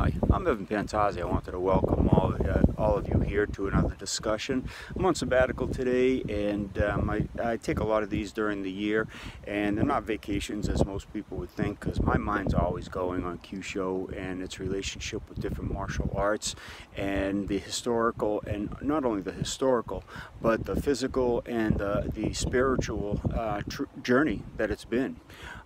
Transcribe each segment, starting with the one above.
Hi, I'm Evan Pantazzi. I wanted to welcome all of you here to another discussion. I'm on sabbatical today, and I take a lot of these during the year, and they're not vacations as most people would think, because my mind's always going on Kyusho and its relationship with different martial arts and the historical, and not only the historical, but the physical and the spiritual journey that it's been.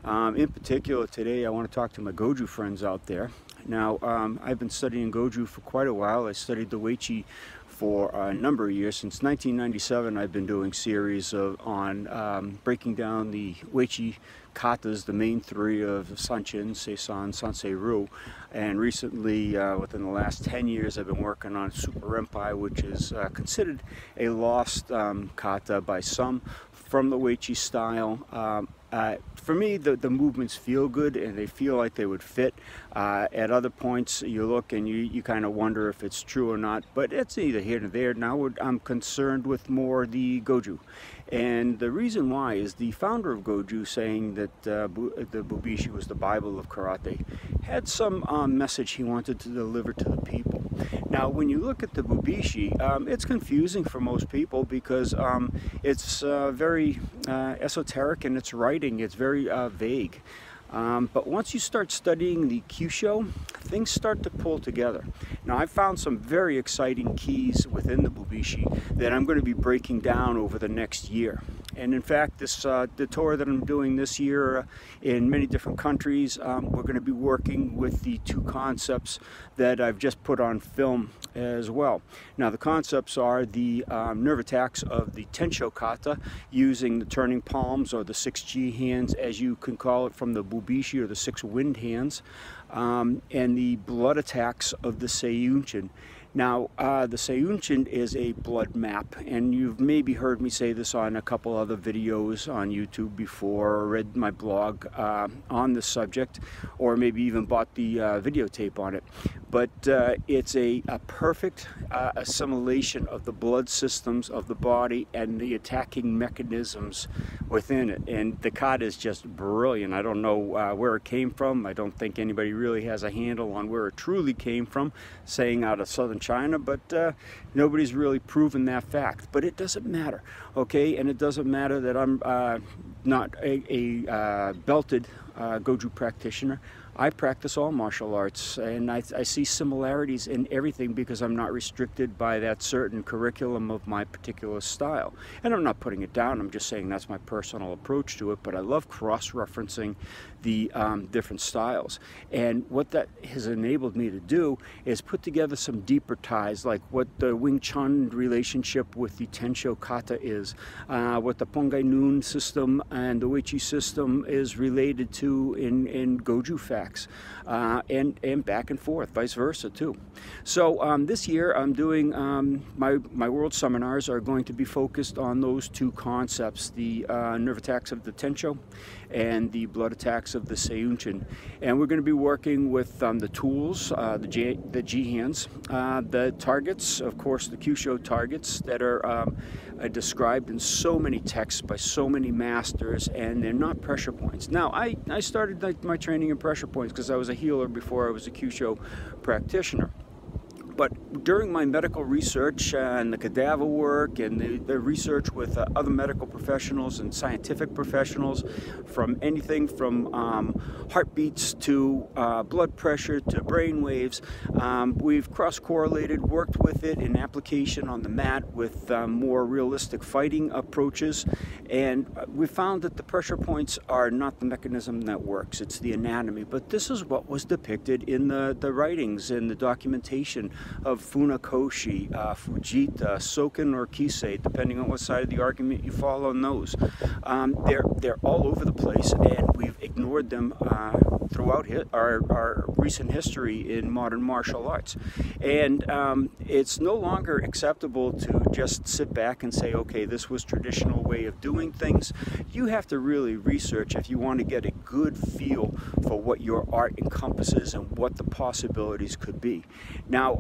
In particular, today I want to talk to my Goju friends out there. Now, I've been studying Goju for quite a while. I studied the Weiqi for a number of years. Since 1997, I've been doing series on breaking down the Weiqi katas, the main three of Sanchin, Seisan, Sansei-Ryu. And recently, within the last 10 years, I've been working on Super Renpai, which is considered a lost kata by some from the Weiqi style. For me, the movements feel good and they feel like they would fit. At other points, you look and you kind of wonder if it's true or not, but it's neither here nor there. Now I'm concerned with more the Goju. And the reason why is the founder of Goju, saying that the Bubishi was the Bible of karate, had some message he wanted to deliver to the people. Now, when you look at the Bubishi, it's confusing for most people because it's very esoteric in its writing. It's very vague. But once you start studying the Kyusho, things start to pull together. Now, I've found some very exciting keys within the Bubishi that I'm going to be breaking down over the next year. And in fact, the tour that I'm doing this year in many different countries, we're going to be working with the two concepts that I've just put on film as well. Now, the concepts are the nerve attacks of the Tensho kata, using the turning palms, or the 6G hands as you can call it from the Bubishi, or the 6 wind hands, and the blood attacks of the Seiyunchin. Now, the Seiyunchin is a blood map, and you've maybe heard me say this on a couple other videos on YouTube before, or read my blog on this subject, or maybe even bought the videotape on it. But it's a perfect assimilation of the blood systems of the body and the attacking mechanisms within it. And the kata is just brilliant. I don't know where it came from. I don't think anybody really has a handle on where it truly came from, saying out of southern China, but nobody's really proven that fact. But it doesn't matter, okay? And it doesn't matter that I'm not a belted Goju practitioner. I practice all martial arts, and I see similarities in everything because I'm not restricted by that certain curriculum of my particular style. And I'm not putting it down, I'm just saying that's my personal approach to it, but I love cross-referencing the different styles. And what that has enabled me to do is put together some deeper ties, like what the Wing Chun relationship with the Tensho kata is, what the Pongai Nun system and the Weiqi system is related to in Goju facts. And back and forth, vice versa too. So this year I'm doing, my world seminars are going to be focused on those two concepts, the nerve attacks of the Tensho and the blood attacks of the Seiyunchin. And we're going to be working with the tools, the G hands, the targets, of course the Kyusho targets that are described in so many texts by so many masters, and they're not pressure points. Now, I started my training in pressure points because I was a healer before I was a Kyusho practitioner. But during my medical research and the cadaver work and the research with other medical professionals and scientific professionals, from anything from heartbeats to blood pressure to brain waves, we've cross-correlated, worked with it in application on the mat with more realistic fighting approaches, and we found that the pressure points are not the mechanism that works, it's the anatomy. But this is what was depicted in the writings and the documentation of Funakoshi, Fujita, Soken, or Kisei, depending on what side of the argument you fall on those. They're all over the place, and we've ignored them throughout our recent history in modern martial arts. And it's no longer acceptable to just sit back and say, okay, this was traditional way of doing things. You have to really research if you want to get a good feel for what your art encompasses and what the possibilities could be. Now,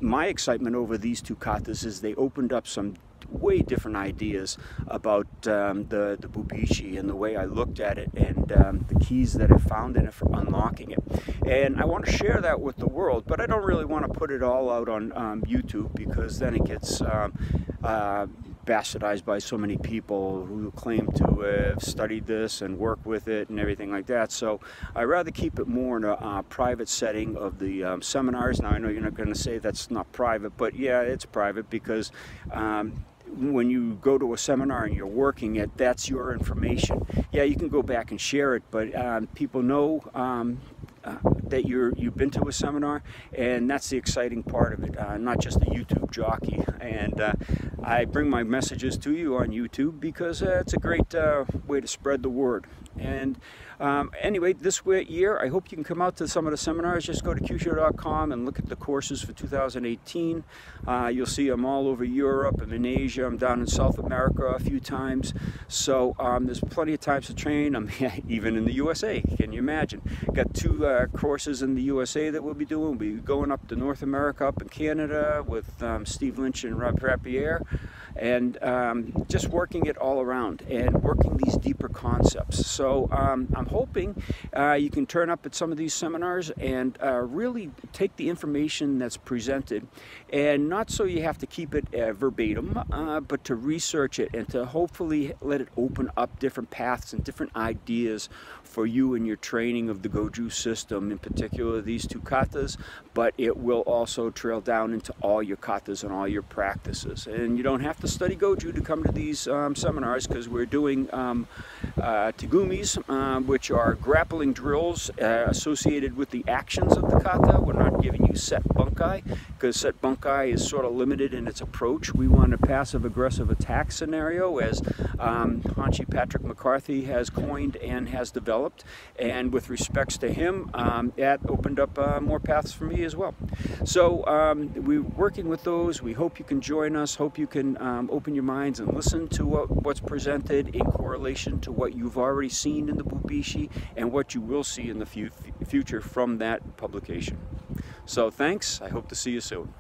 my excitement over these two katas is they opened up some way different ideas about the Bubishi and the way I looked at it, and the keys that I found in it for unlocking it. And I want to share that with the world, but I don't really want to put it all out on YouTube, because then it gets bastardized by so many people who claim to have studied this and work with it and everything like that. So I'd rather keep it more in a private setting of the seminars. Now, I know you're not going to say that's not private, but yeah, it's private, because when you go to a seminar and you're working it, that's your information. Yeah, you can go back and share it, but people know that you've been to a seminar, and that's the exciting part of it, not just a YouTube jockey. And I bring my messages to you on YouTube because it's a great way to spread the word. And anyway, this year, I hope you can come out to some of the seminars. Just go to Kyusho.com and look at the courses for 2018. You'll see them all over Europe. I'm in Asia. I'm down in South America a few times. So there's plenty of times to train. I'm even in the USA. Can you imagine? Got 2 courses in the USA that we'll be doing. We'll be going up to North America, up in Canada with Steve Lynch and Rob Trappier, and just working it all around and working these deeper concepts. So I'm hoping you can turn up at some of these seminars and really take the information that's presented, and not so you have to keep it verbatim, but to research it and to hopefully let it open up different paths and different ideas for you in your training of the Goju system, in particular these 2 katas, but it will also trail down into all your katas and all your practices. And you don't have to study Goju to come to these seminars, because we're doing tegumis, which are grappling drills associated with the actions of the kata. We're not giving you set bunkai, because set bunkai is sort of limited in its approach. We want a passive-aggressive attack scenario, as Hanshi Patrick McCarthy has coined and has developed. And with respects to him, that opened up more paths for me as well. So we're working with those. We hope you can join us. Hope you can open your minds and listen to what's presented in correlation to what you've already seen in the Bubishi and what you will see in the future from that publication. So thanks. I hope to see you soon.